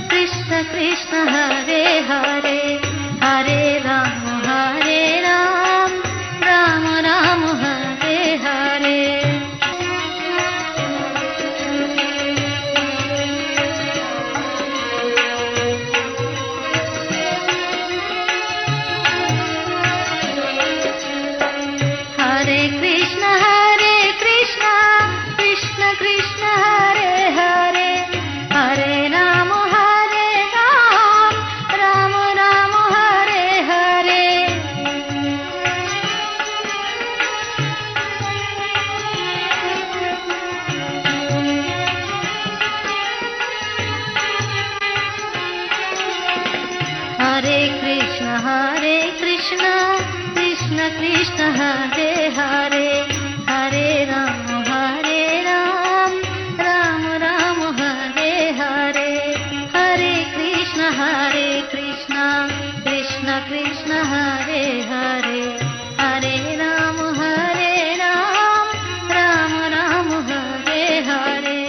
Krishna Krishna Hare Hare, Hare Ram, Ram Ram Hare Hare. Hare Krishna, Krishna Krishna Hare Hare, Hare Ram, Ram Ram Hare Hare. Hare Krishna, Krishna Krishna Hare Hare, Hare Ram, Ram Ram Hare Hare. Hare Krishna, Krishna Krishna Hare Hare, Hare Ram, Ram Ram Hare Hare.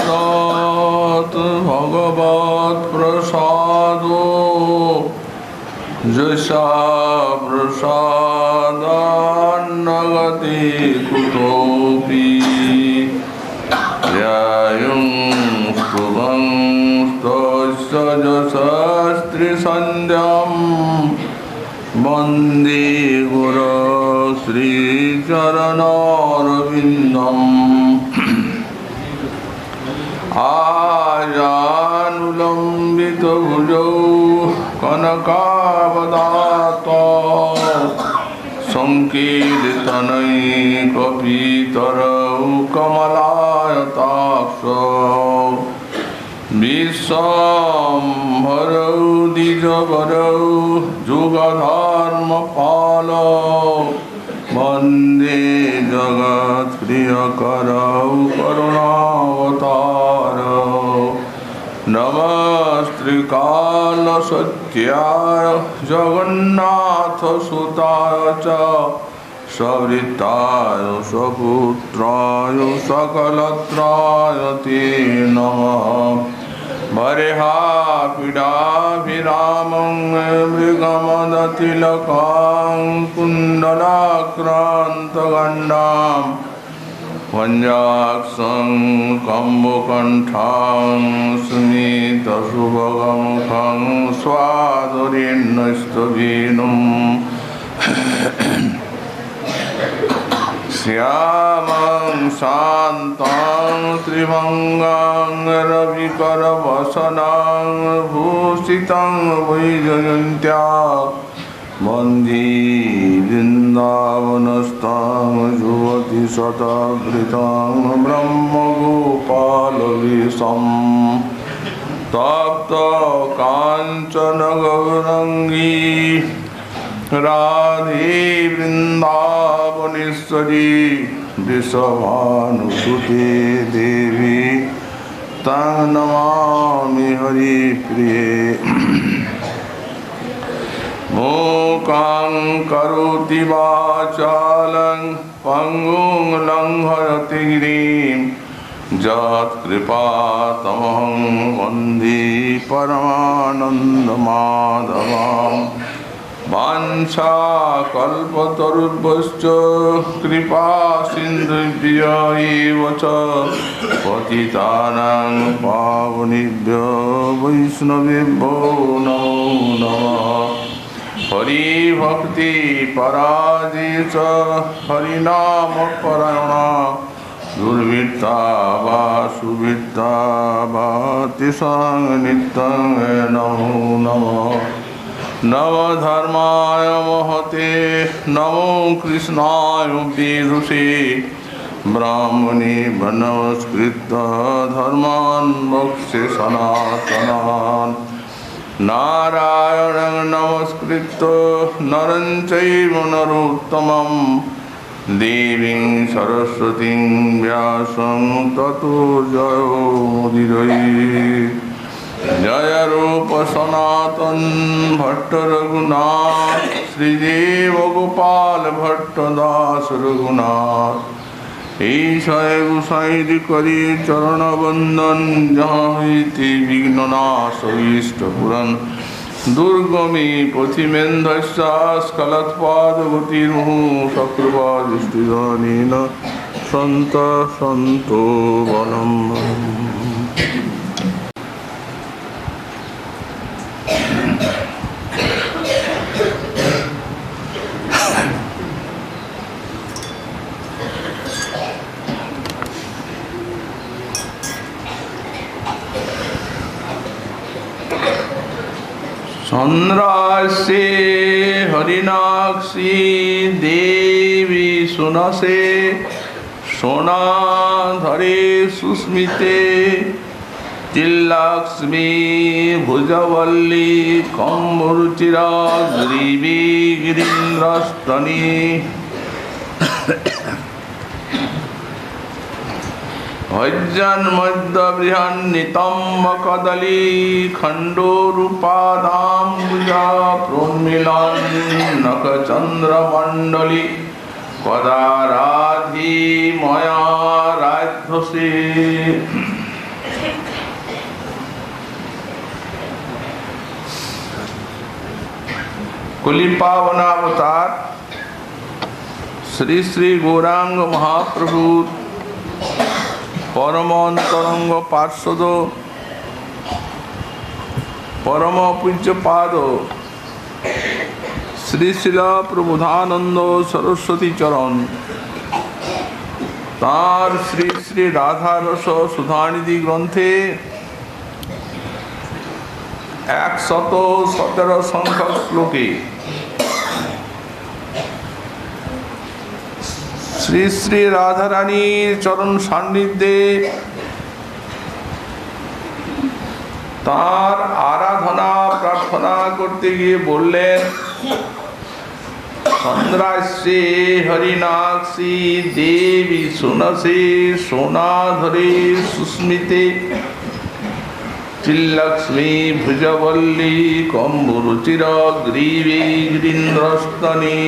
Prasādat Bhagavat Prasado Jasya Prasadan Nagati Kutopi Yayung Stubham Stasya Jasastri Sandhyam Bandi Guru Sri Charanarvindam Ajanulambita bhujau kanakavadata Sankirtanai kapitarau kamalayataksau Vishambharau dijavarau jugadharmapalau Vande Jagat Priyakarau Karunavatarau Namastrikala Satyaya Jagannatha Sutaya Cha Savritaya Saputraya Sakalatraya Te Namah Bhareha Pidabhiramam Mrigamadatilakamam Kundalakrantagandam Vanjaksam Kambukantham Smita Subhagamkham Swadharinnastavinam Syamam Santam Trivangam Ravikaravasanam Bhusitam Vaijayantya Bandi Vrindavanastam Juvati Satabritam Brahma Gopalavisam Tapta Kanchana Gaurangi Radhe Vrindavaneshwari Vrishabhanusuti Devi Tang Namami Hari Priye Mukhaṁ karoti vācālaṁ pangung langhayati girim Jat kripātamaham vande paramanandamadhavam Vancha kalpatarubhascha kripa sindhubhya eva cha patitanang pavanebhyo vaishnavebhyo namo namah Hari Bhakti Paradisa Harinama Parayana Durvitta Vasubhitta Bhati Sanganittang Namo Namo Namo Dharmaya Mahate Namo Krishnaya Vidushe Brahmani Vanavaskritta Dharman Mokshe Sanatanan Narayanam Namaskritta Naran Chaiva Narottamam देवीं सरस्वतीं व्यासं ततो जयोमुदीरये। जय रूप सनातन भट्ट रघुनाथ, श्रीदेव गोपाल भट्ट दास रघुनाथ। ईशाय गुसाई करी चरण बंदन, जहाँ हईति विघ्ननाश इष्ट पुरन। दुर्गमे पथिमेन्धस्कलत्पादगतिर्मुहुः सकृपादृष्टिदानेन सन्तः सन्तो वनं। चंद्रासे हरिनाक्षी देवी सुनसे, सोना धरे सुस्मिते चिल्लक्ष्मी भुजवल्ली कम्बुरुचिरा ग्रीवी गिरीन्द्रस्तनी। भज्जन्मद्यबृहन्नितम्ब कदली खण्डोरुपादाम्बुजा प्रोन्मिलन्नखचन्द्रमण्डली कदा राधी मया राध्यसे। कुलिपावनावतार श्री श्री गौरांग महाप्रभु परम अंतरंग पार्षद परम पूज्य पाद श्री शिला प्रबोधानंद सरस्वती चरण तार श्री श्री राधा रस सुधानिधि ग्रंथे 117 संख्यक श्लोके श्री श्री राधा रानी चरण सान्निध्ये तार आराधना प्रार्थना करते गए बोलें, चंद्रासे हरिनाक्षी देवी सुनसे, सोना धरे सुस्मिते चिल्लक्ष्मी भुजवल्ली कम्बुरुचिरा ग्रीवे गिरीन्द्रस्तनी।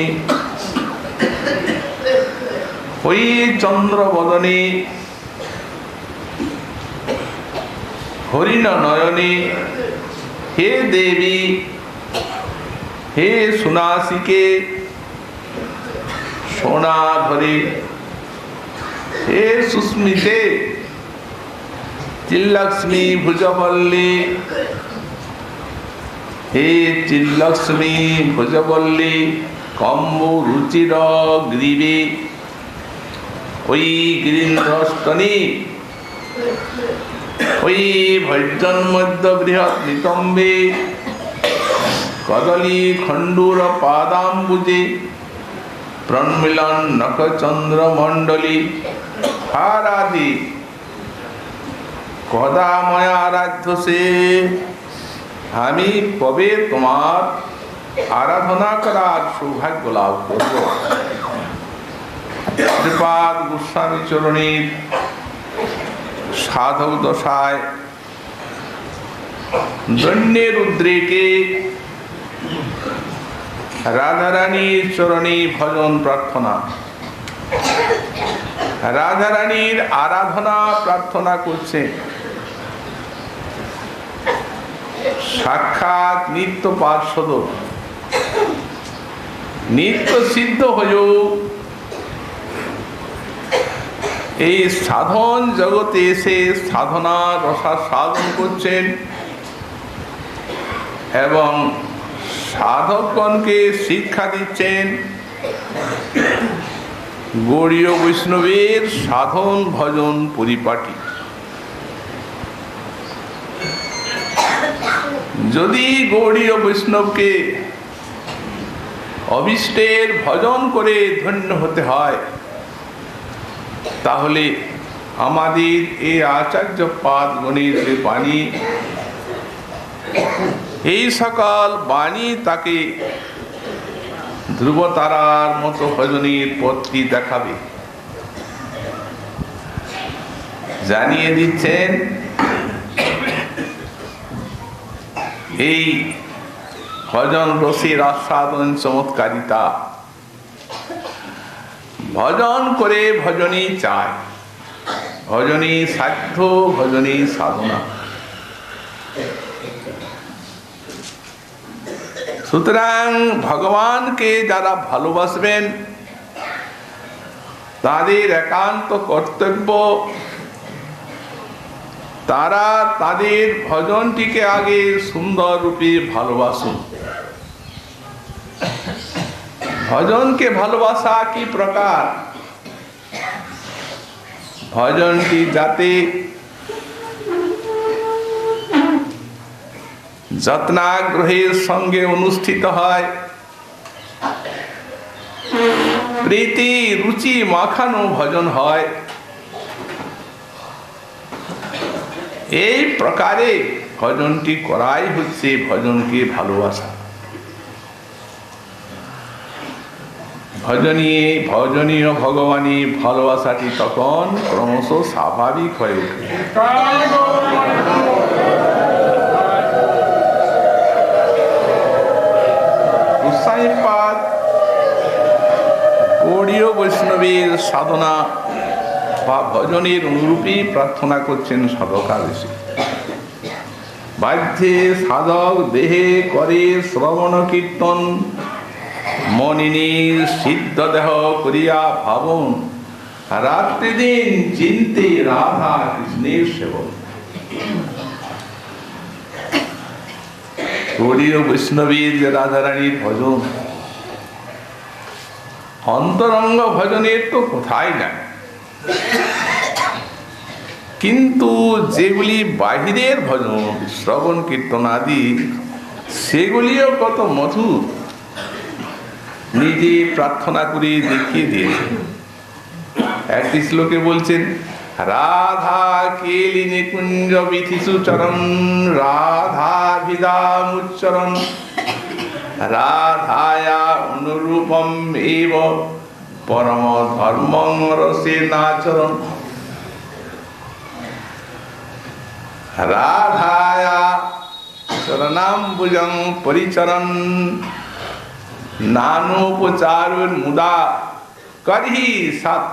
ওই চন্দ্রবদনে হরিণ নয়নে হে দেবী হে সুনাসিকে সোনা ধরে হে সুস্মিতে চিল্লক্ষ্মী ভুজবল্লী হে চিল্লক্ষ্মী ভুজবল্লী কম্বুরুচির গ্রীবে ওই গিরীন্দ্রস্তনী ওই ভজ্জন্মদ্য বৃহৎ নিতম্বে কদলী খণ্ডুর পাদাম্বুজে প্রন্মিলন নখচন্দ্রমণ্ডলী হারাধি কদা ময়া আরাধ্যসে। আমি কবে তোমার আরাধনা করার সৌভাগ্য লাভ করব। শ্রীপাদ গোস্বামী চরণীর সাধক দশায় দৈন্যের উদ্রেকে রাধারানীর চরণী ভজন প্রার্থনা, রাধারানীর আরাধনা প্রার্থনা করছে। সাক্ষাৎ নিত্য পার্ষদ নিত্য সিদ্ধ হয়েও এই সাধন জগতে এসে সাধনা রসা সাধন করছেন এবং সাধকগণকে শিক্ষা দিচ্ছেন গৌড়ীয় বৈষ্ণবের সাধন ভজন পরিপাটি। যদি গৌড়ীয় বৈষ্ণবকে অভীষ্টের ভজন করে ধন্য হতে হয়, তাহলে আমাদের এই আচার্য পাদগণের যে বাণী, এই সকল বাণী তাকে ধ্রুবতারার মতো ভজনের পথটি দেখাবে। জানিয়ে দিচ্ছেন এই ভজন রসের আস্বাদন চমৎকারিতা। ভজন করে ভজনই চায়, ভজনই সাধ্য, ভজনই সাধনা। সুতরাং ভগবানকে যারা ভালোবাসবেন তাদের একান্ত কর্তব্য তারা তাদের ভজনটিকে আগে সুন্দর রূপে ভালোবাসুন। ভজনকে ভালোবাসা কি প্রকার? ভজনটি যাতে যত্নাগ্রহের সঙ্গে অনুষ্ঠিত হয়, প্রীতি রুচি মাখানো ভজন হয়, এই প্রকারে ভজনটি করাই হচ্ছে ভজনকে ভালোবাসা। ভজনীয় ভগবানী ভালোবাসাটি তখন ক্রমশ স্বাভাবিক হয়ে ওঠে। গোসাইপাদ গৌড়ীয় বৈষ্ণবের সাধনা বা ভজনের অনুরূপী প্রার্থনা করছেন সাধকাবেশী। বাহ্যে সাধক দেহে করে শ্রবণ কীর্তন, মনিনী সিদ্ধ দেহ করিয়া ভাবন, রাত্রি দিন চিন্তে রাধা কৃষ্ণের সেবন। গৌড়ীয় বৈষ্ণবীর যে রাধারানীর ভজন, অন্তরঙ্গ ভজনের তো কোথায় নাই, কিন্তু যেগুলি বাহিরের ভজন শ্রবণ কীর্তন আদি সেগুলিও কত মধুর, নিজে প্রার্থনা করে দেখিয়ে দিয়েছে। একটি শ্লোকে বলছেন, রাধা কেলি নিকুঞ্জ বিথিসু চরণ, রাধা ভিদামুচ্চরণ, রাধায়া অনুরূপম এব পরম ধর্মং রসে নাচরণ। রাধায়া চরণাম্বুজং পরিচরণ, নানোপচারুর মুদা করহি সাত,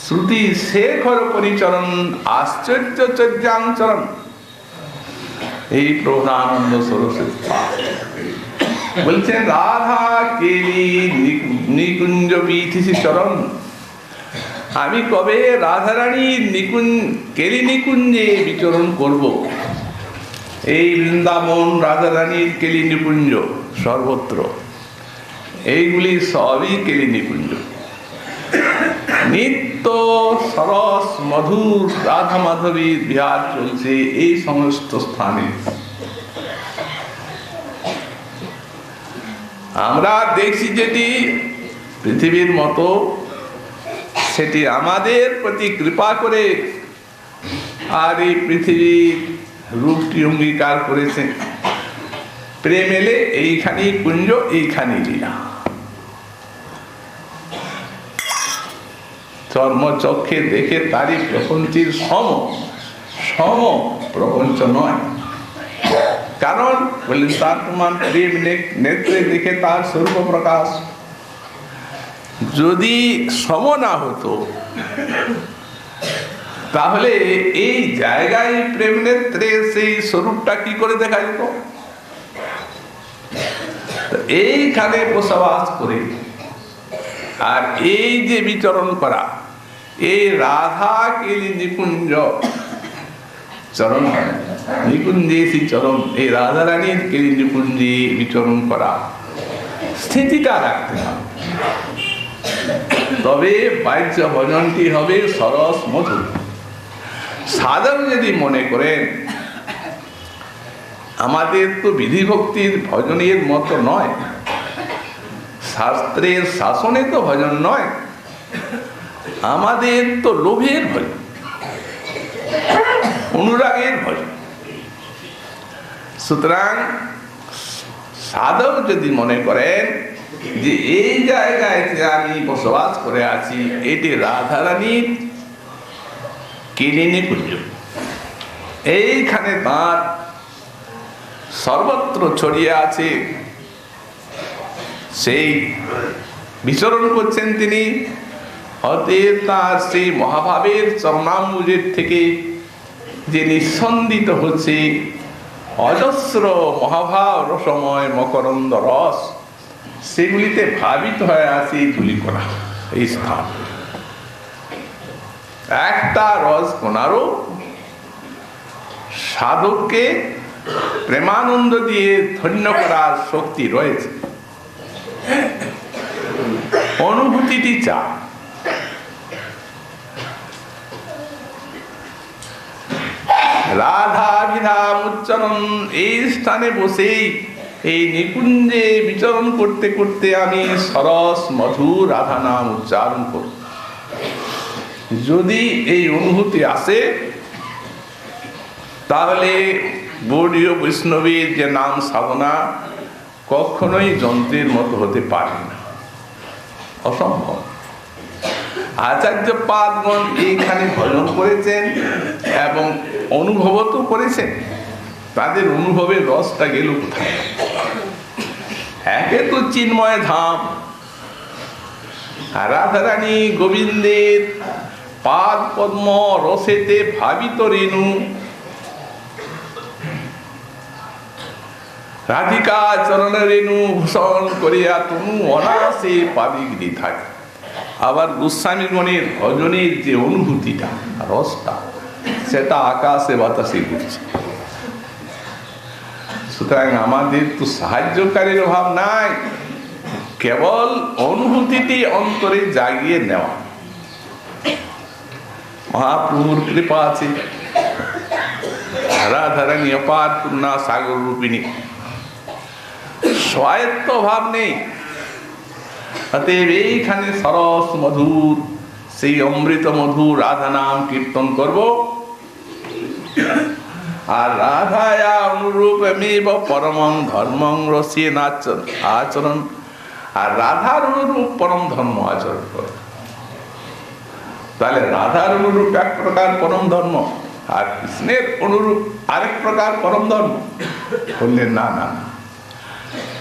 শ্রুতি শেখর পরিচরণ আশ্চর্য চর্যাঞ্চরণ। এই প্রভুরানন্দ সরস্বতী বলছেন, রাধা কেলি নিকুঞ্জ বিথিসি চরণ, আমি কবে রাধারানীর কেলি নিকুঞ্জে বিচরণ করব। এই বৃন্দাবন রাধারানীর কেলি নিকুঞ্জ সর্বত্র, এইগুলি সবই কেলি নিকুঞ্জ। নিত্য সরস মধুর রাধা মাধবীর বিহার চলছে এই সমস্ত স্থানে। আমরা দেখছি যেটি পৃথিবীর মতো, সেটি আমাদের প্রতি কৃপা করে আর এই পৃথিবীর রূপটি অঙ্গীকার করেছে। প্রেম এলে এইখানেই কুঞ্জ, এইখানেই লীলা। চর্মচক্ষে দেখে তারই প্রপঞ্চের সম প্রপঞ্চ নয়। কারণ বললেন, তার প্রমাণ প্রেম নেত্রে দেখে তার স্বরূপ প্রকাশ। যদি সম না হতো তাহলে এই জায়গায় প্রেম নেত্রে সেই স্বরূপটা কি করে দেখা যেত? এইখানে বসবাস করে আর এই যে বিচরণ করা, এই রাধা কেলি নিকুঞ্জ চরণ, নিকুঞ্জেসি চরণ, এই রাধারানীর কেলি নিকুঞ্জে বিচরণ করা, স্থিতিটা রাখতে হবে। তবে বাহ্য ভজনটি হবে সরস মধুর। সাধক যদি মনে করেন আমাদের তো বিধিভক্তির ভজনের মতো নয়, শাস্ত্রের শাসনে তো ভজন নয়, আমাদের তো লোভের ভজন, অনুরাগের ভজন। সুতরাং সাধক যদি মনে করেন যে এই জায়গায় যে আমি বসবাস করে আছি এটি রাধারানীর কেলিনী কুঞ্জ। এইখানে তাঁর সর্বত্র ছড়িয়ে আছে, সেই বিচরণ করছেন তিনি। অতএব তাঁর সেই মহাভাবের চরণাম্বুজের থেকে যে নিঃসন্দিত হচ্ছে অজস্র মহাভাব রসময় মকরন্দ রস, সেগুলিতে ভাবিত হয়ে আছে ধূলিকণা। এই স্থান একটা রস কণারও সাধককে প্রেমানন্দ দিয়ে ধন্য করার শক্তি রয়েছে। অনুভূতিটি চা রাধাভিধাম উচ্চারণ। এই স্থানে বসেই এই নিকুঞ্জে বিচরণ করতে করতে আমি সরস মধুর রাধা নাম উচ্চারণ করব। যদি এই অনুভূতি আসে তাহলে গৌড়ীয় বৈষ্ণবীর যে নাম সাধনা কখনোই যন্ত্রের মতো হতে পারে না, অসম্ভব। আচার্য পাদগণ এইখানে ভজন করেছেন এবং অনুভব তো করেছেন, তাদের অনুভবের রসটা গেল কোথায়? একে তো চিন্ময় ধাম, রাধারানী গোবিন্দের পাদ পদ্ম রসেতে ভাবিত রেণু, রাধিকা চরণ রেণু ভূষণ করিয়া তনু অনাসে পাবিগৃহী থাকে। আবার গোস্বামীগণের ভজনের যে অনুভূতিটা রসটা, সেটা আকাশে বাতাসে ঘুরছে। সুতরাং আমাদের তো সাহায্যকারীর অভাব নাই, কেবল অনুভূতিটি অন্তরে জাগিয়ে নেওয়া। মহাপ্রভুর কৃপা আছে, রাধারানী অপার পূর্ণা সাগর রূপিণী, স্বায়ত্ত ভাব নেই। অতএব এইখানে সরস মধুর সেই অমৃত মধুর রাধা নাম কীর্তন করব। আর রাধায়া অনুরূপমেব পরমং ধর্মং রসিয়ে আচরণ, আর রাধার অনুরূপ পরম ধর্ম আচরণ করে। তাহলে রাধার অনুরূপ এক প্রকার পরম ধর্ম, আর কৃষ্ণের অনুরূপ আরেক প্রকার পরম ধর্ম। বললেন না না,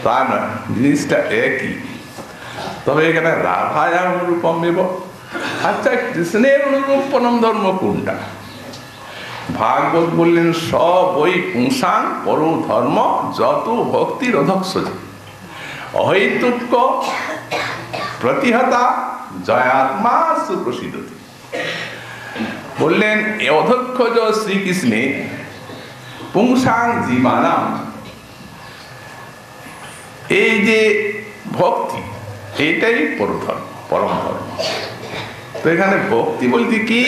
তা নয়, জিনিসটা একই। তবে এখানে রাধায়া অনুরূপমেব, আচ্ছা কৃষ্ণের অনুরূপ পরম ধর্ম কোনটা? ভাগবত বললেন সব ওই পুংসাং পরম ধর্ম যত ভক্তির অধক্ষ, অহৈতুক প্রতিহতা জয়াত্মা সুপ্রসিদ্ধ। বললেন এ অধক্ষজ শ্রীকৃষ্ণে পুংসাং জীবানাম, এই যে ভক্তি এটাই পরম ধর্ম। তো এখানে ভক্তি বলতে কি?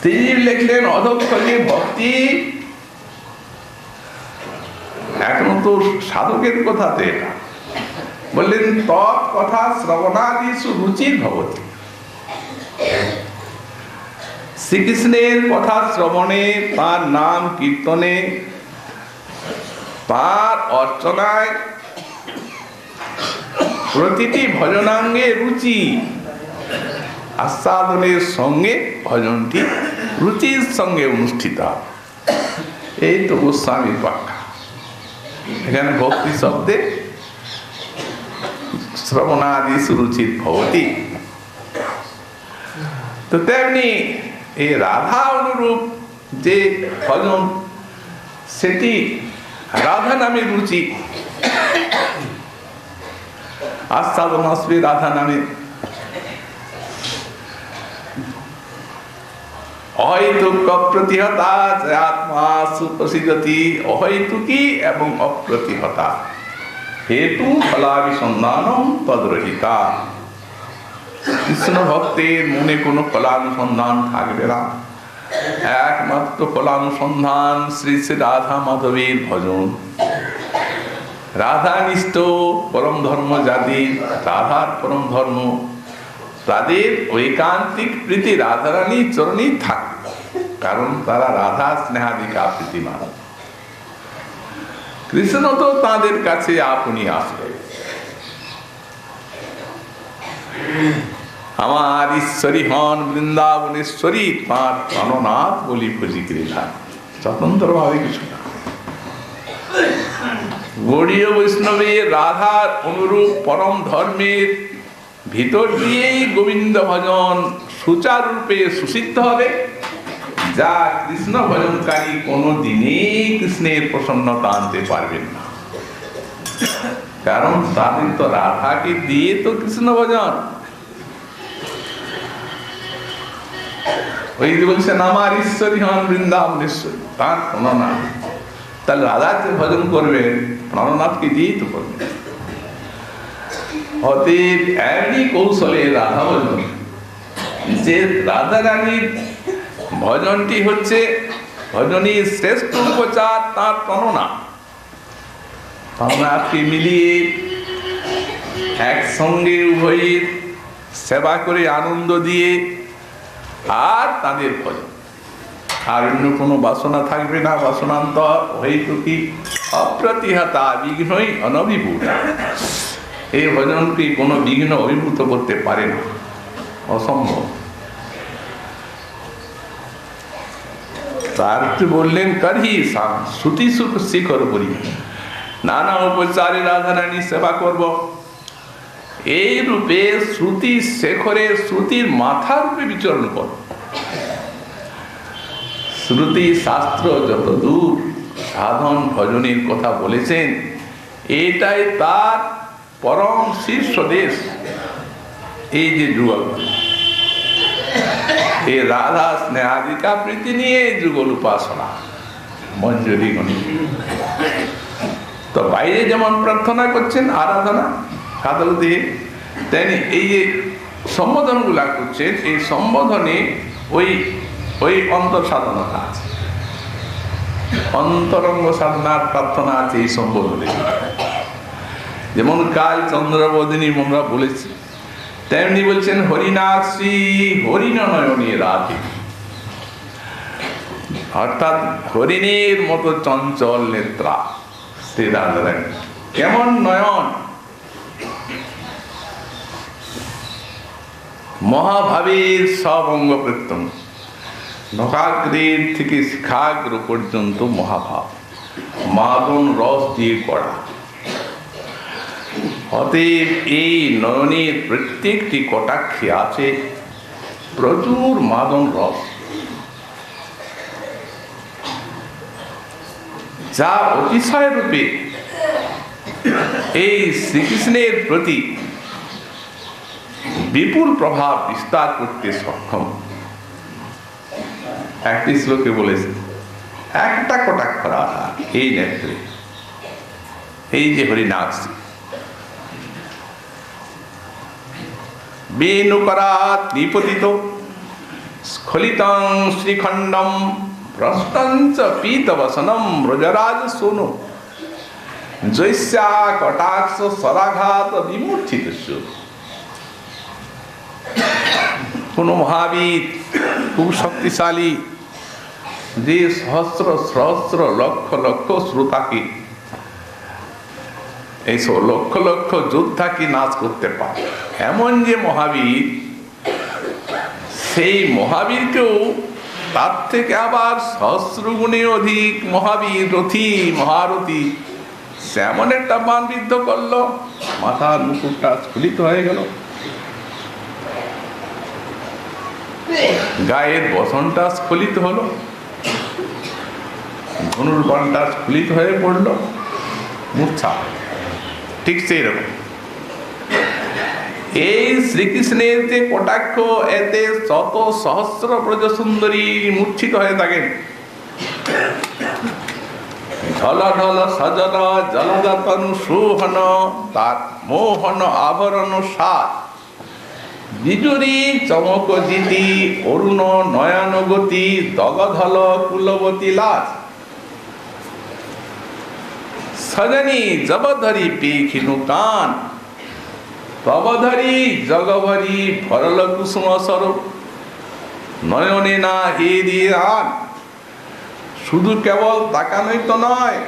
তিনি লিখলেন অধক্ষজে ভক্তি, এখন তো সাধকের কথাতে এটা বললেন তৎ কথা শ্রবণাদিষু রুচির ভবতি। শ্রীকৃষ্ণের কথা শ্রবণে, তার নাম কীর্তনে, তার অর্চনায়, প্রতিটি ভজনাঙ্গে রুচি, আস্বাদনের সঙ্গে ভজনটি রুচির সঙ্গে অনুষ্ঠিত হয়। এই তো গোস্বামীর ব্যাখ্যা। এখানে ভক্তি শব্দে শ্রবণাদি সুরুচিত ভবতি। তো তেমনি এই রাধা অনুরূপ যে ভজন, সেটি রাধা নামে রুচি, আস্বাদন আসবে রাধা নামে। অহৈতুক অপ্রতিহতা আত্মা সুপ্রসিদ্ধতি, অহৈতুকী এবং অপ্রতিহতা, হেতু ফলাভিসন্ধানম তদ্রহিতা। কৃষ্ণ ভক্তের মনে কোনো ফলানুসন্ধান থাকবে না, একমাত্র ফলানুসন্ধান শ্রী শ্রী রাধা মাধবীর ভজন। রাধানিষ্ঠ পরম ধর্ম যাদের, রাধার পরম ধর্ম, তাদের ঐকান্তিক প্রীতি রাধারানী চরণেই থাকবে, কারণ তারা রাধা স্নেহাধিকা প্রীতিমান। কৃষ্ণ তো তাদের কাছে আপনি আসলেন। আমার ঈশ্বরী হন বৃন্দাবনেশ্বরী, তাঁর প্রাণনাথ বলি ভজি করিলাম। স্বতন্ত্র ভাবে কিছু না। গৌড়ীয় বৈষ্ণবের রাধার অনুরূপ পরম ধর্মের ভিতর দিয়েই গোবিন্দ ভজন সুচারুরূপে সুসিদ্ধ হবে, যা কৃষ্ণ ভজনকারী কোনো দিনই কৃষ্ণের প্রসন্নতা আনতে পারবেন না। কারণ তাদের তো রাধাকে দিয়ে তো কৃষ্ণ ভজন। ওই যে বলছেন আমার ঈশ্বরী হন বৃন্দাবনেশ্বরী, তার প্রণনাথ। তাহলে রাধাকে ভজন করবেন, প্রাণনাথকে দিয়েই তো করবেন। অতএব এমনি কৌশলে রাধা ভজন, যে রাধা রানীর ভজনটি হচ্ছে ভজনীর শ্রেষ্ঠ উপচার, তার প্রণনাথ। প্রাণনাথকে মিলিয়ে একসঙ্গে উভয়ের সেবা করে আনন্দ দিয়ে আর তাদের ভজন, আর অন্য কোনো বাসনা থাকবে না। বাসনান্ত হইতুকি অপ্রতিহতা বিঘ্নই অনভিভূত। এই ভজনকে কোনো বিঘ্ন অভিভূত করতে পারে না, অসম্ভব। তার বললেন কারি শ্রুতি সুখ শিখর করি, নানা উপচারে রাধারানী সেবা করব। এই রূপে শ্রুতি শেখরে শ্রুতির মাথা রূপে বিচরণ কর। শ্রুতি শাস্ত্র যত দূর সাধন ভজনের কথা বলেছেন, এটাই তার পরম শীর্ষ দেশ। এই যে যুগল, এই রাধা স্নেহাদিকা প্রীতি নিয়ে যুগল উপাসনা মঞ্জুরি গণি। তো বাইরে যেমন প্রার্থনা করছেন আরাধনা সাধক দিয়ে, তেমনি এই যে সম্বোধন গুলা করছেন, এই সম্বোধনে ওই অন্তর সাধনাটা আছে, অন্তরঙ্গ সাধনার প্রার্থনা আছে এই সম্বোধনে। যেমন কাল চন্দ্রবোধিনী আমরা বলেছি, তেমনি বলছেন হরিনাথী হরিণনয়নী রাধে, অর্থাৎ হরিণের মতো চঞ্চল নেত্রা শ্রী রাধারানী। কেমন নয়ন, মহাভাবের সব অঙ্গ প্রত্যঙ্গ, নখাগ্রের থেকে শিখাগ্র পর্যন্ত মহাভাব, মাদন রস দিয়ে গড়া। অতএব এই নয়নের প্রত্যেকটি কটাক্ষে আছে প্রচুর মাদন রস, যা অতিশয় রূপে এই শ্রীকৃষ্ণের প্রতি বিপুল প্রভাব বিস্তার করতে সক্ষম। একটি শ্লোকে বলেছে, একটা কটাক্ষ রাধা এই নেত্রে, এই যে হরিনাথ বেণুকরাত নিপতিত স্খলিতং শ্রীখণ্ডম ভ্রষ্টঞ্চ পীতবসনম ব্রজরাজ সোনো জৈস্যা কটাক্ষ সরাঘাত বিমূর্ছিত। কোন মহাবীর খুব শক্তিশালী, যে সহস্র সহস্র লক্ষ লক্ষ শ্রোতাকে, এইসব লক্ষ লক্ষ যোদ্ধাকে নাচ করতে পারে, এমন যে মহাবীর, সেই মহাবীরকেও তার থেকে আবার সহস্র গুণে অধিক মহাবীর রথী মহারথী সেমন একটা বান বিদ্ধ করলো, মাথার মুকুটটা স্ফুলিত হয়ে গেল, গায়ের বসনটা স্খলিত হলো, ধনুর বাণটা স্খলিত হয়ে পড়লো, মূর্ছা। ঠিক সেই রকম এই শ্রীকৃষ্ণের যে কটাক্ষ, এতে শত সহস্র ব্রজ সুন্দরী মূর্ছিত হয়ে থাকেন। ঢল ঢল সজল জলদতনু সুহন, তার মোহন আভরণ সাত, বিজুরি চমক জিতি অরুণ নয়ন গতি, দগধল কুলবতী লাজ। সজনী জবধরি পেখিনু কান, তবধরি জগভরি ভরল কুসুম স্বরূপ, নয়নে না হে দিয়ে আন। শুধু কেবল তাকানোই তো নয়,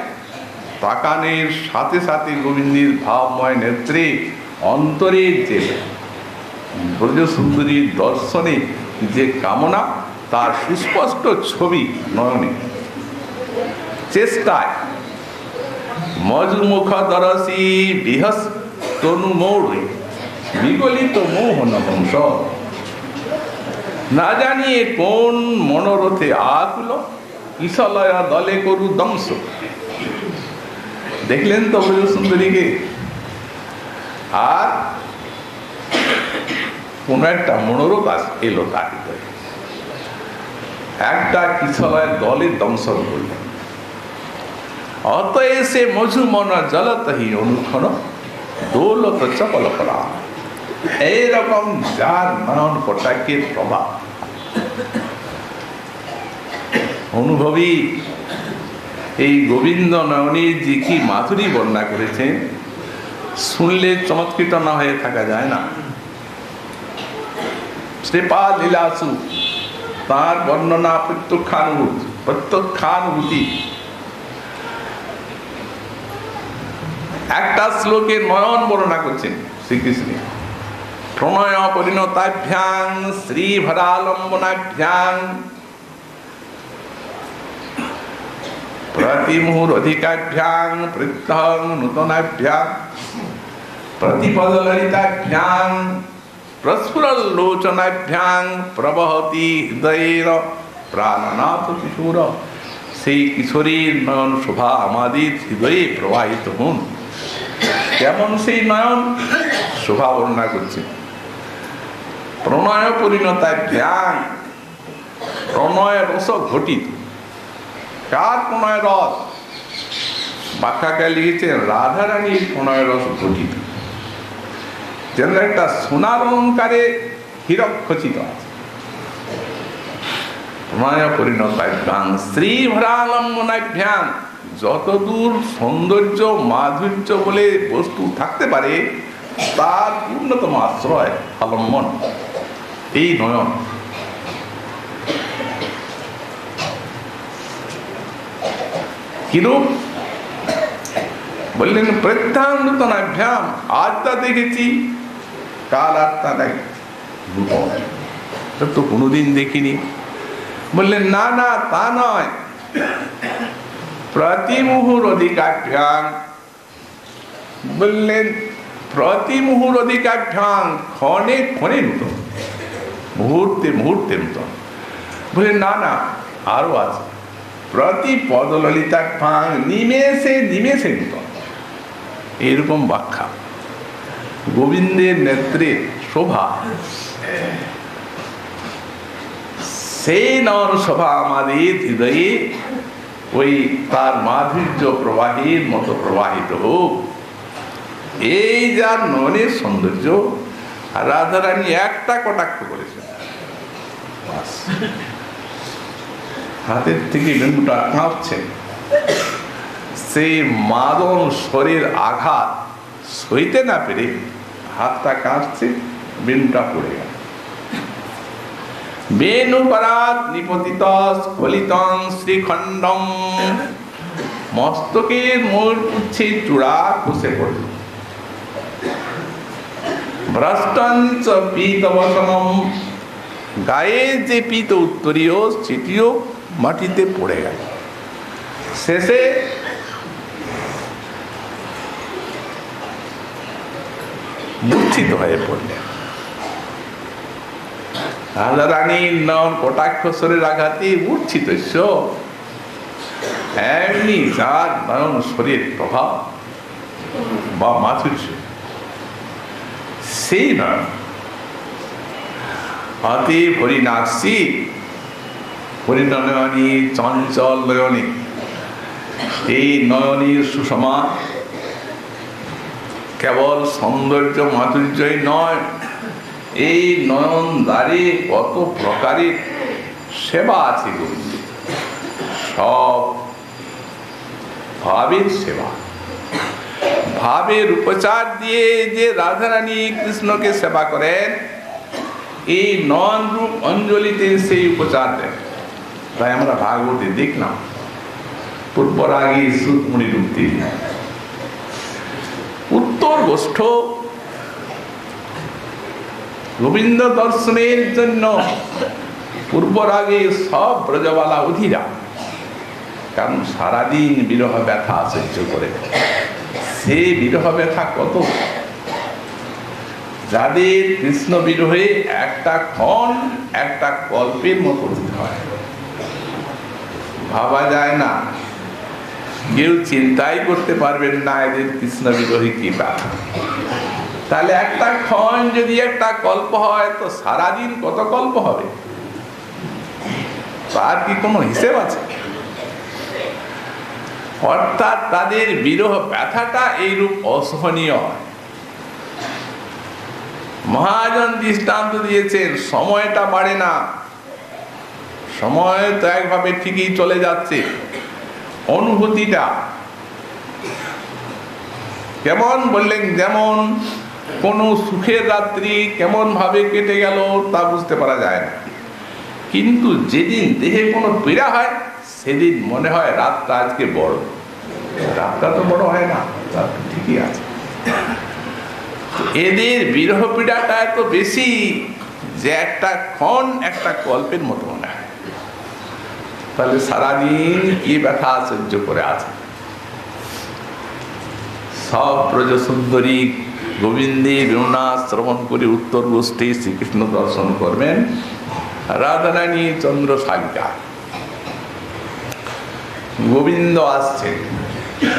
তাকানের সাথে সাথে গোবিন্দের ভাবময় নেত্রে অন্তরের যে ব্রজসুন্দরীর দর্শনে যে কামনা তার সুস্পষ্ট ছবি নয়নে চেষ্টায় মজমুখ দরসি বিহস তনু মৌড়ে বিগলিত মোহন বংশ না জানিয়ে কোন মনোরথে আকুল কিশলয়া দলে করু দংশ। দেখলেন তো ব্রজসুন্দরীকে, আর কোন একটা মনোরথ এলো তার হৃদয়ে, একটা কিশলয়ের দলে দংশন করলেন। অতএ সে মধু মন জলতহি অনুক্ষণ দৌলত চপল করা। এইরকম যার নয়ন কটাক্ষের প্রভাব অনুভবী এই গোবিন্দ নয়নের যে কি মাধুরী বর্ণনা করেছেন, শুনলে চমৎকৃত না হয়ে থাকা যায় না। শ্রীপাদ লীলাসু তার বর্ণনা প্রত্যক্ষানুভূতি। একটা শ্লোকে নয়ন বর্ণনা করছেন শ্রীকৃষ্ণ। প্রণয় পরিণতাভ্যাং শ্রীভরালম্বনাভ্যাং প্রতিমুহুর অধিকাভ্যাং পৃথং নূতনাভ্যাং প্রতিপদললিতাভ্যাং প্রস্ফুরলোচনাভ্যাং প্রবহতি হৃদয়ের প্রাণনাথ কিশোর। সেই কিশোরীর নয়ন শোভা আমাদের হৃদয়ে প্রবাহিত হন। কেমন সেই নয়ন শোভা বর্ণনা করছে। প্রণয় পরিণতাভ্যাং, প্রণয় রস ঘটিত। কার প্রণয় রস? ব্যাখ্যাকার লিখেছেন রাধারানীর প্রণয় রস ঘটিত। যেন একটা সোনার অলঙ্কারে হীরক খচিত আছে। প্রণয় পরিণতাভ্যাং শ্রীভরালম্বনাভ্যাং, যতদূর সৌন্দর্য মাধুর্য বলে বস্তু থাকতে পারে তার পূর্ণতম আশ্রয় আলম্বন এই নয়ন। কিরূপ বললেন? প্রত্যানূতনাভ্যাম, আজ তা দেখেছি, কাল আর তা নাই, তো কোনোদিন দেখিনি। বললেন না না, তা নয়, প্রতিমুহুর অধিকাভ্যাং। বললেন প্রতিমুহুর অধিকাভ্যাং, ক্ষণে ক্ষণে নূতন, মুহূর্তে মুহূর্তে নূতন। বললেন না না, আরো আছে, প্রতি পদললিতাভ্যাং, নিমেষে নিমেষে নূতন। এরকম ব্যাখ্যা। গোবিন্দের নেত্রে শোভা, সেই নয়ন শোভা আমাদের হৃদয়ে ওই তার মাধুর্য প্রবাহের মতো প্রবাহিত হোক। এই যার নয়নের সৌন্দর্য। রাধারানী একটা কটাক্ষ করেছেন, হাতের থেকে বেণুটা কাঁপছেন। সেই মাদন স্বরের আঘাত সইতে না পেরে হাতটা কাঁপছে, বেণুটা পড়ে গেল। বেণুপরাত নিপতিত স্খলিতং শ্রীখণ্ডম, মস্তকের মূল উচ্ছে চূড়া খসে পড়ল। ভ্রষ্টঞ্চ পীতবসনম, গায়ে যে পীত উত্তরীয় সেটিও মাটিতে পড়ে গেল। শেষে মূর্ছিত হয়ে পড়লেন। রাধারানীর নয়ন কটাক্ষ স্বরের আঘাতে মূর্ছিত। এমনি যার নয়ন স্বরের প্রভাব বা মাধুর্য, সেই নয়ন অতি হরিনাক্ষী হরিনয়নী চঞ্চল নয়নী। এই নয়নীর সুষমা কেবল সৌন্দর্য মাধুর্যই নয়, এই নয়ন দ্বারে কত প্রকারের সেবা আছে গোবিন্দ। সব ভাবের সেবা, ভাবের উপচার দিয়ে যে রাধারানী কৃষ্ণকে সেবা করেন, এই নয়ন রূপ অঞ্জলিতে সেই উপচার দেন। তাই আমরা ভাগবতে দেখলাম পূর্বরাগী সুতমুনির উক্তি। উত্তর গোষ্ঠ গোবিন্দ দর্শনের জন্য পূর্বরাগে সব ব্রজবালা অধীরা, কারণ সারাদিন বিরহ ব্যথা সহ্য করে। সে বিরহ ব্যথা কত, যাদের কৃষ্ণ বিরহে একটা ক্ষণ একটা কল্পের মতো হতে হয়, ভাবা যায় না, কেউ চিন্তাই করতে পারবেন না এদের কৃষ্ণ বিরহে কি ব্যথা। তাহলে একটা ক্ষণ যদি একটা কল্প হয়, তো সারাদিন কত কল্প হবে, তার কি কোনো হিসেব আছে? অর্থাৎ তাদের বিরহ ব্যথাটা এইরূপ অসহনীয় হয়। মহাজন দৃষ্টান্ত দিয়েছেন, সময়টা বাড়ে না, সময় তো একভাবে ঠিকই চলে যাচ্ছে। অনুভূতিটা কেমন বললেন, যেমন কোনো সুখের রাত্রি কেমন ভাবে কেটে গেল তা বুঝতে পারা যায় না, কিন্তু যেদিন দেহে কোনো পীড়া হয় সেদিন মনে হয় রাতটা আজকে বড়। রাতটা তো বড় হয় না, রাত ঠিকই আছে। এদের বিরহ পীড়াটা এত বেশি যে একটা ক্ষণ একটা কল্পের মতো মনে হয়। তাহলে সারাদিন কি ব্যথা সহ্য করে আছে। সব ব্রজ সুন্দরী গোবিন্দের বীণা শ্রবণ করে উত্তর গোষ্ঠী শ্রীকৃষ্ণ দর্শন করবেন। রাধারানী চন্দ্র সাগিকা, গোবিন্দ আসছেন,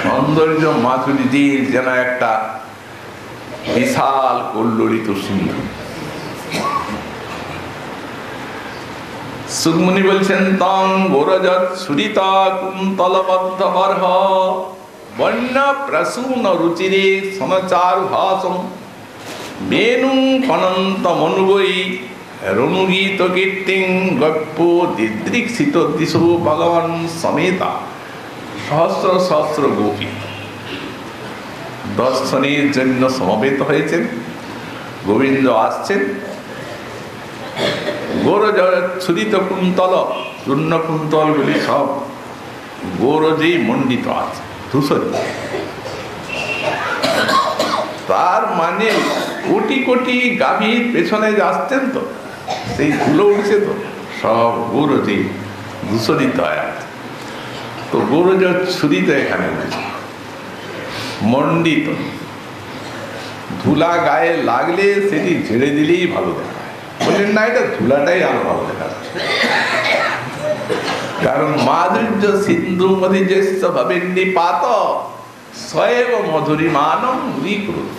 সৌন্দর্য মাধুরীদের যেন একটা বিশাল কল্লোলিত সিন্ধু। সুকমুনি বলছেন, তং গোরজৎ সুরিতা কুন্তলবদ্ধ বর্হ বন্য প্রসূন রুচিরে সনচারু ভাসম বেণু কনন্ত মনুবৈ রণুগীত কীর্তিং গপ্য দিদৃক্ষিত দিশো ভগবান সমেতা সহস্র সহস্র গোপী দর্শনের জন্য সমবেত হয়েছেন। গোবিন্দ আসছেন। গৌরজুরিত কুন্তল, চূর্ণ কুন্তলগুলি সব গৌরজেই মণ্ডিত আছে, ধূসর। তার মানে কোটি কোটি গাভীর পেছনে যাচ্ছেন, তো সেই ধুলো উঠছে, তো সব গৌরজে ধূসরিত হয়ে আছে। তো গৌরজ ছুরিত এখানে উঠেছে, মণ্ডিত। ধুলা গায়ে লাগলে সেটি ঝেড়ে দিলেই ভালো দেখায়। বললেন না, এটা ধুলাটাই আরো ভালো দেখায়, কারণ মাধুর্য সিন্ধু মধিজস্য ভবেন্দি পাত সয়েব মধুরী মানম বিক্রুত।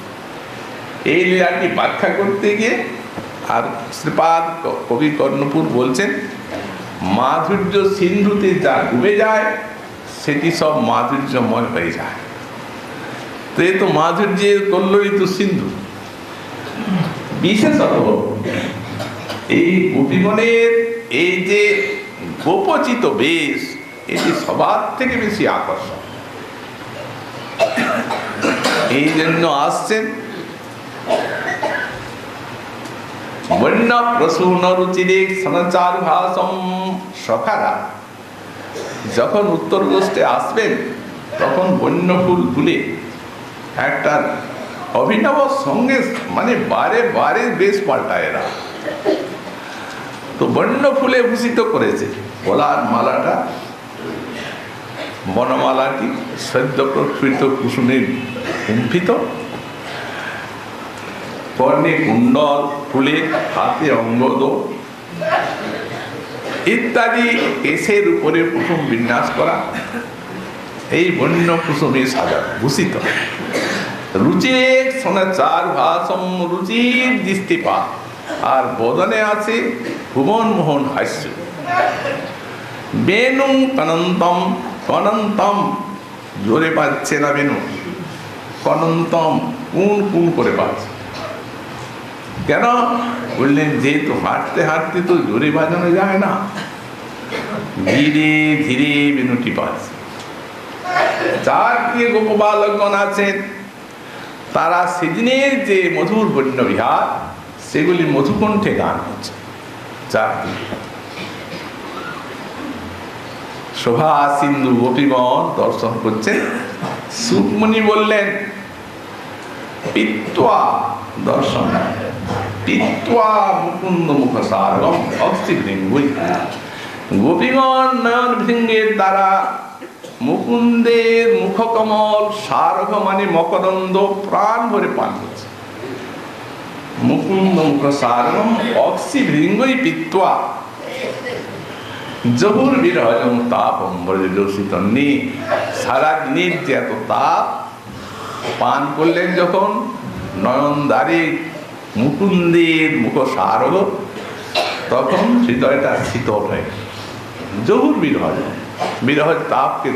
এই লীলাটি ব্যাখ্যা করতে গিয়ে আর শ্রীপাদ কবি কর্ণপুর বলছেন, মাধুর্য সিন্ধুতে যা ডুবে যায় সেটি সব মাধুর্যময় হয়ে যায়। তো এই তো মাধুর্যের কল্লোলিত সিন্ধু। বিশেষত এই গোপীগণের এই যে গোপচিত বেশ, এটি সবার থেকে বেশি আকর্ষণ। এই জন্য আসছেন। বন্য প্রসূন রুচিরে সনচারু ভাসম সখারা যখন উত্তর গোষ্ঠে আসবেন, তখন বন্য ফুল তুলে একটা অভিনব সঙ্গে, মানে বারে বারে বেশ পাল্টায় এরা। তো বন্য ফুলে ভূষিত করেছে। গলার মালাটা, বনমালাটি সদ্য প্রস্ফুটিত কুসুমে কুম্ভিত, কর্ণে কুণ্ডল, ফুলে হাতে অঙ্গদ ইত্যাদি কেশের উপরে কুসুম বিন্যাস করা, এই বন্য কুসুমে সাজা ভূষিত। রুচির সনচার ভাসম, রুচির দৃষ্টিপাত, আর বদনে আছে ভুবন মোহন হাস্য। বেণু কনন্তম, কনন্তম জোরে পাচ্ছে না বেণু, কনন্তম কুন কুন করে পাচ্ছে। কেন বললেন, যেহেতু হাঁটতে হাঁটতে তো জোরে বাজানো যায় না, ধীরে ধীরে বেণুটি পাচ্ছে। যার দিয়ে গোপবালকগণ আছেন, তারা সেদিনের যে মধুর বন্য বিহার, সেগুলি মধুকণ্ঠে গান হচ্ছে। শোভা সিন্ধু গোপীগণ দর্শন করছেন। সুকমণি বললেন পিত্বা দর্শন, পিত্বা মুকুন্দ মুখ সারগম অস্থিভৃঙ্গুই। গোপীগণ নয়ন ভৃঙ্গের দ্বারা মুকুন্দের মুখকমল সারঘ মানে মকরন্দ প্রাণ ভরে পান করছে। মুকুন্দ মুখ সারগম অস্থিভৃঙ্গুই পিত্বা জহুর বিরহজম তাপম ব্রজদোষিতন্নি। সারা দিনের যে এত তাপ পান করলেন যখন নয়ন দ্বারে মুকুন্দের মুখ সারগ, তখন হৃদয়টা শীতল হয়ে জহুর বিরহজম, বিরহের তাপকে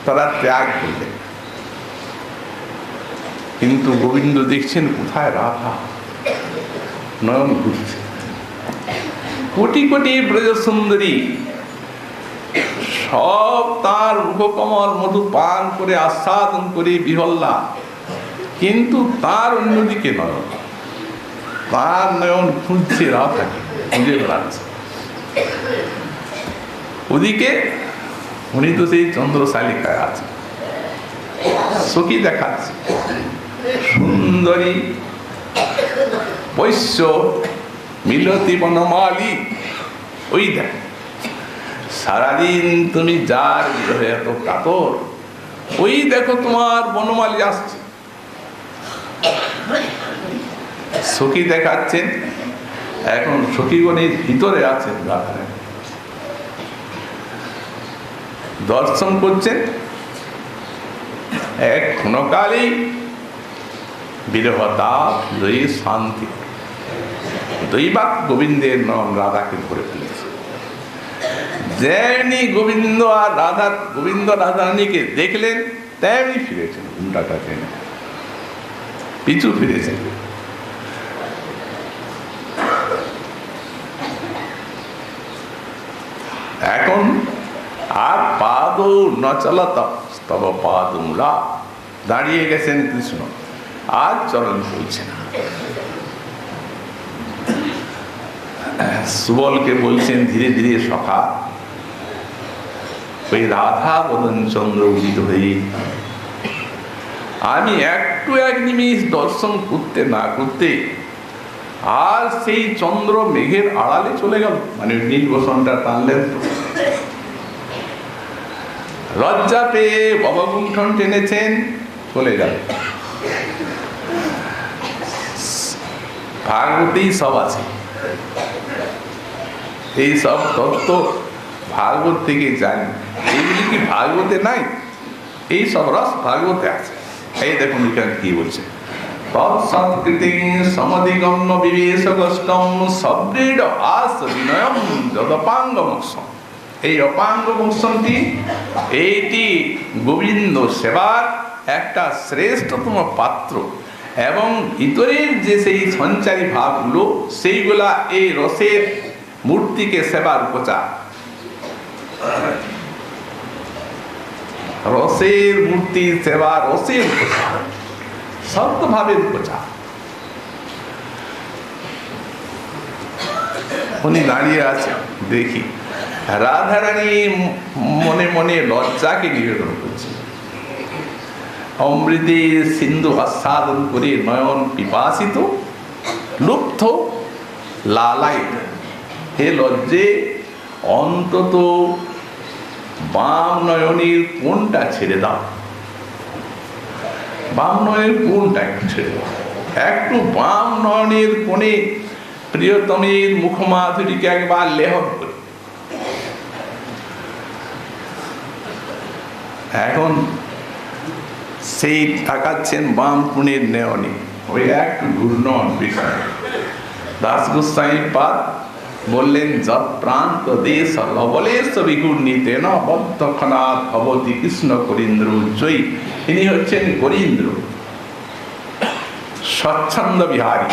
তারা ত্যাগ করলেন। কিন্তু গোবিন্দ দেখছেন কোথায় রাধা, নয়ন ঘুরছে। কোটি কোটি ব্রজ সুন্দরী সব তার মুখকমল মধু পান করে আস্বাদন করে বিহল্লা, কিন্তু তার অন্যদিকে নয়ন, তার নয়ন খুঁজছে রাধাকে, খুঁজে বেড়াচ্ছে। ওদিকে উনি তো সেই চন্দ্রশালিকায় আছে, সখী দেখাচ্ছে সুন্দরী বৈশ্য মিলতি বনমালী। ওই দেখ সারাদিন তুমি যার বিরহে এত কাতর, ওই দেখো তোমার বনমালী আসছে। সখী দেখাচ্ছেন, এখন সখীগণের ভিতরে আছেন রাধা, দর্শন করছেন। এক ক্ষণকালেই বিরহতাপ জয়ী শান্তি, দৈবাক গোবিন্দের নাম রাধাকে করে ফেলেছে। যেমনি গোবিন্দ আর রাধা, গোবিন্দ রাধারানীকে দেখলেন তেমনি ফিরেছেন, উল্টাটা টেনে পিছু ফিরেছেন। এখন আর পাদ ন চলত তব পাদ মূলা, দাঁড়িয়ে গেছেন কৃষ্ণ, আর চরণ চলছে না। সুবলকে বলছেন ধীরে ধীরে সখা, ওই রাধা বদন চন্দ্র উদিত হয়ে আমি একটু এক নিমিষ দর্শন করতে না করতে আর সেই চন্দ্র মেঘের আড়ালে চলে গেল, মানে নীল বসনটা টানলেন। লজ্জা পেয়ে অবগুণ্ঠন টেনেছেন, চলে গেল। ভাগবতেই সব আছে, এই সব তত্ত্ব ভাগবত থেকে জানি। এইগুলি কি ভাগবতে নাই? এই সব রস ভাগবতে আছে। এই দেখুন এখানে কি বলছে, তৎসৎকৃতিং সমধিগম্য বিবেশ গোষ্ঠম সদৃঢ় আস বিনয়ম যদপাঙ্গ মোক্ষম। এই অপাঙ্গ মোক্ষমটি, এইটি গোবিন্দ সেবার একটা শ্রেষ্ঠতম পাত্র, এবং ভিতরের যে সেই সঞ্চারী ভাবগুলো, সেইগুলা এই রসের মূর্তিকে সেবার উপচার। রসের মূর্তি সেবা, রসের উপচার, সত্যভাবের উপচার। উনি দাঁড়িয়ে আছেন, দেখি রাধারানী মনে মনে লজ্জাকে নিবেদন করছে। অমৃতের সিন্ধু আস্বাদন করে নয়ন পিপাসিত, লুপ্ত, লালায়িত। হে লজ্জে, অন্তত বাম নয়নের কোণটা ছেড়ে দাও, বাম নয়নের কোণটা একটু ছেড়ে দাও, একটু বাম নয়নের কোণে প্রিয়তমের মুখমাধুরীকে একবার লেহন করে। এখন সেই তাকাচ্ছেন বাম কোণের নয়নে, ওই একটু ঘূর্ণন বিষয়। দাস গোস্বামী পাদ বললেন, যৎ প্রান্ত দেশ লবলেশ বিঘূর্ণিতে ন বদ্ধক্ষণাৎ ভবতি কৃষ্ণ করিন্দ্র জয়ী। তিনি হচ্ছেন করিন্দ্র, স্বচ্ছন্দ বিহারী,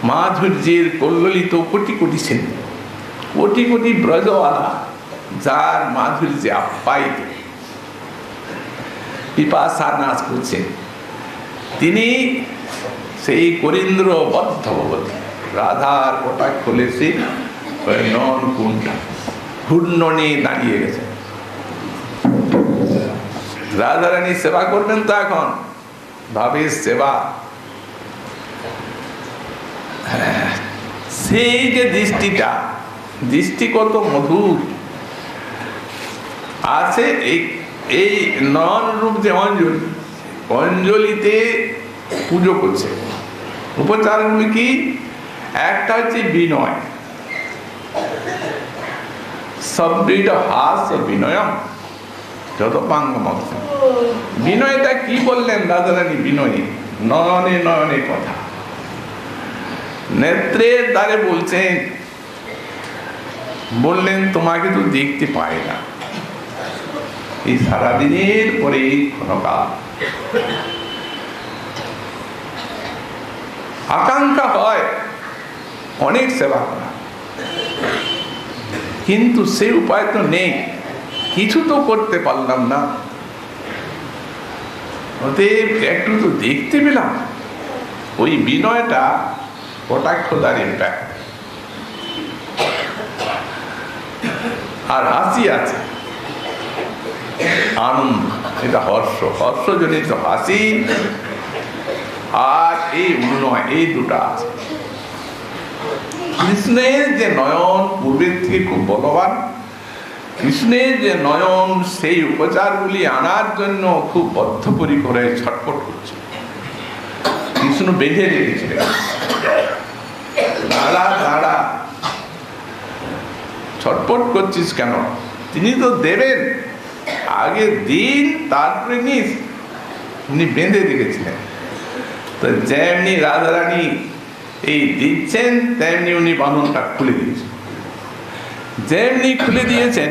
মাধুর্যের কল্লোলিত কোটি কোটি সিন্ধু, কোটি কোটি ব্রজওয়ালা, যার মাধুর্যে আপ্যায়িত, পিপাসা নাশ করছেন। তিনি সেই করিন্দ্র বদ্ধ ভবতী, রাধার কটাক্ষ খুলেছে নন কোনটা, ঘূর্ণ নিয়ে দাঁড়িয়ে গেছে। রাধারানী সেবা করবেন তো এখন, ভাবের সেবা। সেই যে দৃষ্টিটা, দৃষ্টি কত মধুর আছে। এই নয়ন রূপ যে অঞ্জলি, অঞ্জলিতে পুজো করছে। উপচারগুলি কি? একটা হচ্ছে বিনয়, শব্দ হাস বিনয়ম যত পাঙ্গমত। বিনয়টা কি বললেন রাধারানী? বিনয়ী নয়নে নয়নে কথা, নেত্রের দ্বারে বলছেন, বললেন তোমাকে তো দেখতে পাই না, এই সারাদিনের পরে ক্ষণকাল আকাঙ্ক্ষা হয় অনেক সেবা করা, কিন্তু সে উপায় তো নেই, কিছু তো করতে পারলাম না, অতএব একটু তো দেখতে পেলাম। ওই বিনয়টা কটাক্ষদারের ব্যাগ, আর হাসি আছে, আনন্দ, এটা হর্ষ, হর্ষজনিত হাসি আর এই উন্নয়, এই দুটা আছে। কৃষ্ণের যে নয়ন পূর্বের থেকে খুব বলবান, কৃষ্ণের যে নয়ন সেই উপচারগুলি আনার জন্য খুব বদ্ধপরিকরে ছটফট করছে। কৃষ্ণ বেঁধে রেখেছিলেন, দাঁড়া দাঁড়া, ছটফট করছিস কেন? তিনি তো দেবেন, আগে দিন তারপরে নিস, উনি বেঁধে রেখেছিলেন। তো যেমনি রাধারানী এই দিচ্ছেন, তেমনি উনি বাঁধনটা খুলে দিয়েছেন। যেমনি খুলে দিয়েছেন,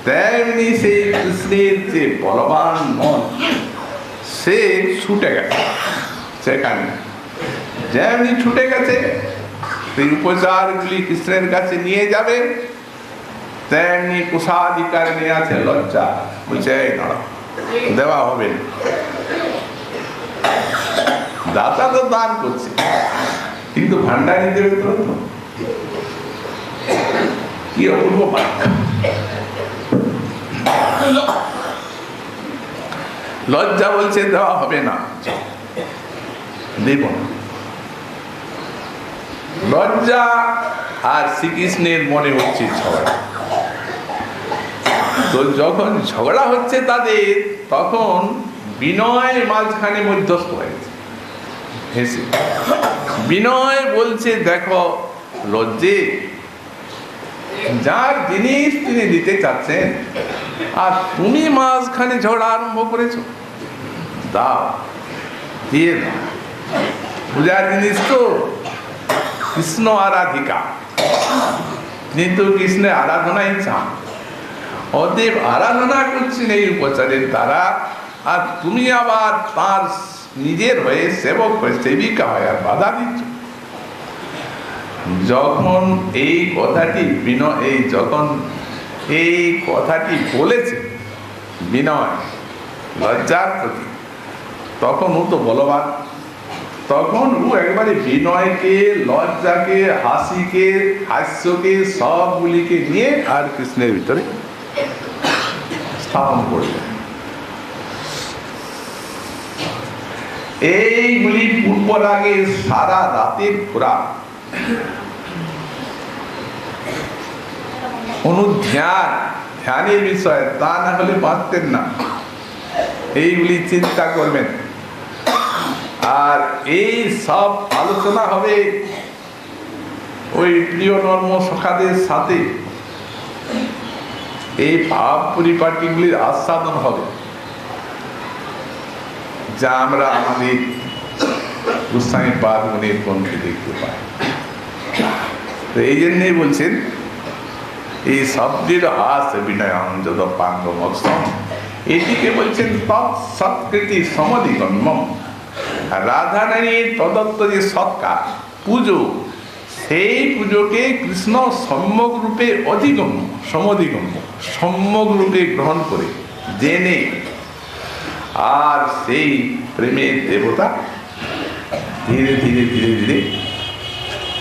তেমনি সেই কৃষ্ণের যে বলবান মন, সে ছুটে গেছে সেখানে। যেমনি ছুটে গেছে, সেই উপচারগুলি কৃষ্ণের কাছে নিয়ে যাবে, তেমনি কোষাধিকার নিয়ে আছে লজ্জা, বলছে দেওয়া হবে না। দাতা তো দান করছে, কিন্তু ভান্ডারি দেবে তো। কি অপূর্ব বাক্য! লজ্জা বলছে দেওয়া হবে না, দেব না। লজ্জা আর শ্রীকৃষ্ণের মনে হচ্ছে ঝগড়া। তো যখন ঝগড়া হচ্ছে তাদের, তখন বিনয় মাঝখানে মধ্যস্থ হয়েছে। হেসে বিনয় বলছে, দেখো লজ্জে, যার জিনিস তিনি দিতে চাচ্ছেন, আর তুমি মাঝখানে ঝগড়া আরম্ভ করেছো, দাও, দিয়ে দাও। পূজার জিনিস তো কৃষ্ণ আরাধিকা, তিনি তো কৃষ্ণের আরাধনাই চান। অতএব আরাধনা করছেন এই উপচারের দ্বারা, আর তুমি আবার তার নিজের হয়ে সেবক হয়ে সেবিকা হয়ে আর বাধা দিচ্ছ। যখন এই কথাটি এই কথাটি বলেছে বিনয় লজ্জার প্রতি, তখন ও তো বলবান, তখন ও একবারে বিনয়কে, লজ্জাকে, হাসিকে, হাস্যকে, সবগুলিকে নিয়ে আর কৃষ্ণের ভিতরে স্থাপন করলেন। এইগুলি পূর্বরাগে সারা রাতের ঘোরা অনুধ্যান, ধ্যানের বিষয়, তা না হলে বাঁচতেন না। এইগুলি চিন্তা করবেন, আর এই সব আলোচনা হবে ওই প্রিয় নর্ম সখাদের সাথে। এই ভাব পরিপাটিগুলির আস্বাদন হবে, যা আমরা আমাদের গোস্বামী পাদ মুনির গ্রন্থে দেখতে পাই। তো এই জন্যই বলছেন, এই শব্দের হাস বিনয়ম যদ পাঙ্গমস্তম, এটিকে বলছেন তৎসৎকৃতি সমধিগম্যম। রাধারানীর প্রদত্ত যে সৎকার পুজো, সেই পুজোকে কৃষ্ণ সম্যক রূপে অধিগম্য, সমধিগম্য, সম্যক রূপে গ্রহণ করে জেনে, আর সেই প্রেমের দেবতা ধীরে ধীরে ধীরে ধীরে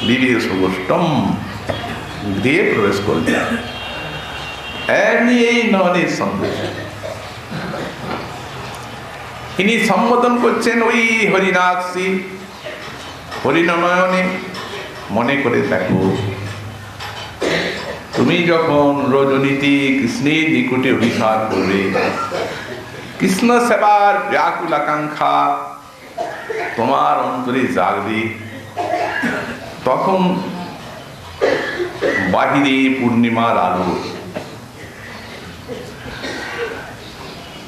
বিবেক গোষ্ঠম গৃহে প্রবেশ করলেন। এমনি এই নয়নের সন্দেশ ইনি সম্বোধন করছেন ওই হরিনাথী হরিনয়নে। মনে করে দেখো, তুমি যখন রজনীতে কৃষ্ণের নিকটে অভিসার করবে, কৃষ্ণ সেবার ব্যাকুল আকাঙ্ক্ষা তোমার অন্তরে জাগবে, তখন বাহিরে পূর্ণিমার আলো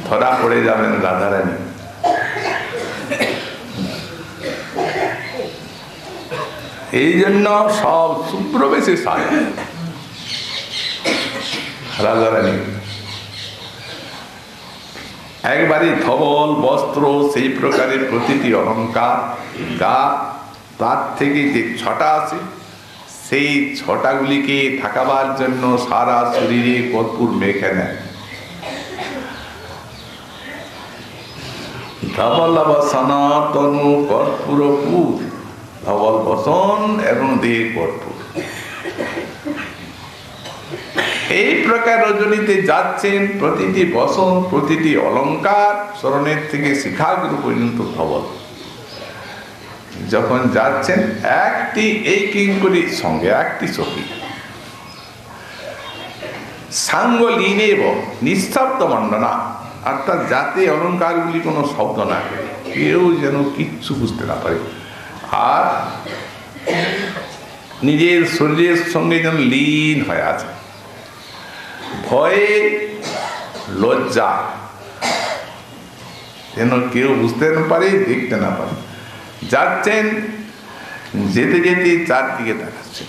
ধরা পড়ে যাবেন রাধারানী। এই জন্য সব সুপ্রবেশে সাজা রাধারানী। একবারে ধবল বস্ত্র, সেই প্রকারের প্রতিটি অলঙ্কার, গা, তার থেকে যে ছটা আছে সেই ছটাগুলিকে থাকাবার জন্য সারা শরীরে কর্পূর মেখে নেয়। ধবল সনাতন কর্পূরপুর, ধবল বসন এবং দেহ কর্পূর। এই প্রকার রজনীতে যাচ্ছেন, প্রতিটি বসন, প্রতিটি অলঙ্কার, স্মরণের থেকে শিখাগুলো পর্যন্ত ধবল। যখন যাচ্ছেন একটি এই কিঙ্করীর সঙ্গে একটি সখী, সাঙ্গ লীনেব নিঃশব্দ মণ্ডনা, অর্থাৎ যাতে অলঙ্কারগুলি কোনো শব্দ না করে, কেউ যেন কিচ্ছু বুঝতে না পারে, আর নিজের শরীরের সঙ্গে যেন লীন হয়ে আছে। ভয়ে লজ্জা যেন কেউ বুঝতে না পারে, দেখতে না পারে। যাচ্ছেন, যেতে যেতে চারদিকে তাকাচ্ছেন,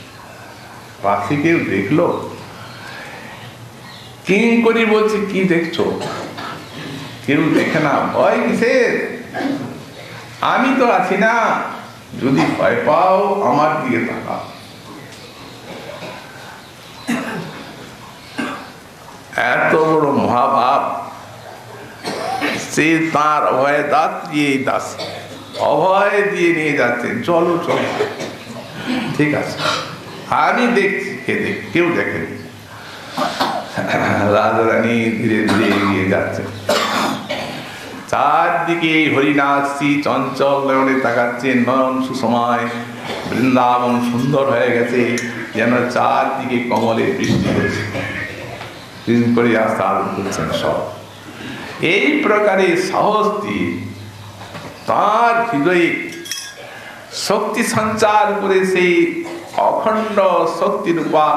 পাশে কেউ দেখলো? কিঙ্করী বলছে, কি দেখছো? কেউ দেখে না। ভয় কিসের? আমি তো আছি না, যদি ভয় পাও আমার দিকে তাকাও। এত বড় মহাভাব, সে তাঁর অভয় দাঁত দিয়ে দাস অভয় দিয়ে নিয়ে যাচ্ছেন। চলো চলো, ঠিক আছে, আমি দেখছি, কেউ দেখেনি। রাধারানী ধীরে ধীরে এগিয়ে যাচ্ছেন, চারদিকে হরিনাথী চঞ্চল নয়নে তাকাচ্ছেন। নয়ন সুসময়, বৃন্দাবন সুন্দর হয়ে গেছে, যেন চারদিকে কমলে বৃষ্টি হয়েছে। করে আস্থান করছেন সব। এই প্রকারে সাহস দিয়ে তার হৃদয়ে শক্তি সঞ্চার করে সেই অখণ্ড শক্তিরূপা,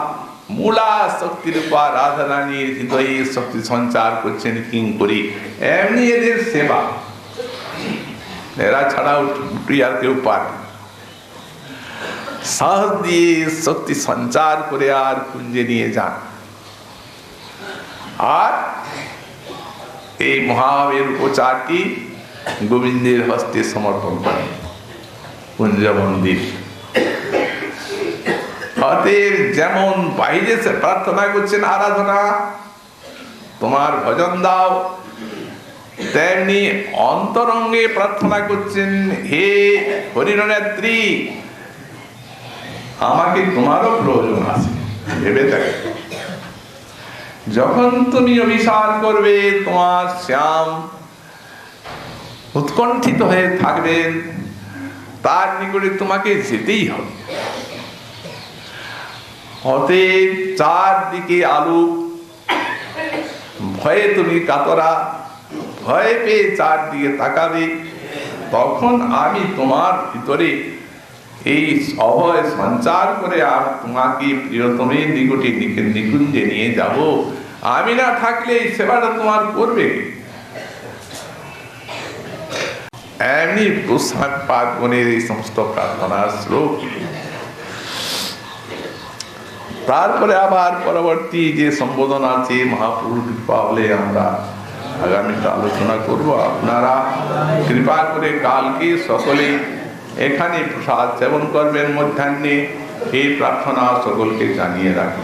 মূলা শক্তিরূপা রাধারানীর হৃদয়ে শক্তি সঞ্চার করছেন কিঙ্করী। এমনি এদের সেবা, এরা ছাড়াও আর কেউ পারে। সাহস দিয়ে শক্তি সঞ্চার করে আর কুঞ্জে নিয়ে যান, আর এই মহাবীর উপচারটি গোবিন্দের হস্তে সমর্পণ করেন কুঞ্জ মন্দির। অতএব যেমন বাইরে সে প্রার্থনা করছেন আরাধনা, তোমার ভজন দাও, তেমনি অন্তরঙ্গে প্রার্থনা করছেন, হে হরিণনেত্রী, আমাকে তোমারও প্রয়োজন আছে। ভেবে দেখো, যখন তুমি অভিসার করবে, তোমার শ্যাম উৎকণ্ঠিত হয়ে থাকবেন, তার নিকটে তোমাকে যেতেই হবে। অতএব চারদিকে আলো, ভয়ে তুমি কাতরা, ভয় পেয়ে চারদিকে তাকাবে, তখন আমি তোমার ভিতরে এই অভয় সঞ্চার করে আর তোমাকে প্রিয়তমের নিকটে নিকুঞ্জে নিয়ে যাব। আমি না থাকলে এই সেবাটা তোমার করবে। এমনি প্রসাদ পার্বণের এই সমস্ত প্রার্থনার শ্লোক। তারপরে আবার পরবর্তী যে সম্বোধন আছে, মহাপুরুষ কৃপা হলে আমরা আগামীতে আলোচনা করব। আপনারা কৃপা করে কালকে সকলে এখানে প্রসাদ সেবন করবেন মধ্যাহ্নে। এই প্রার্থনা সকলকে জানিয়ে রাখি।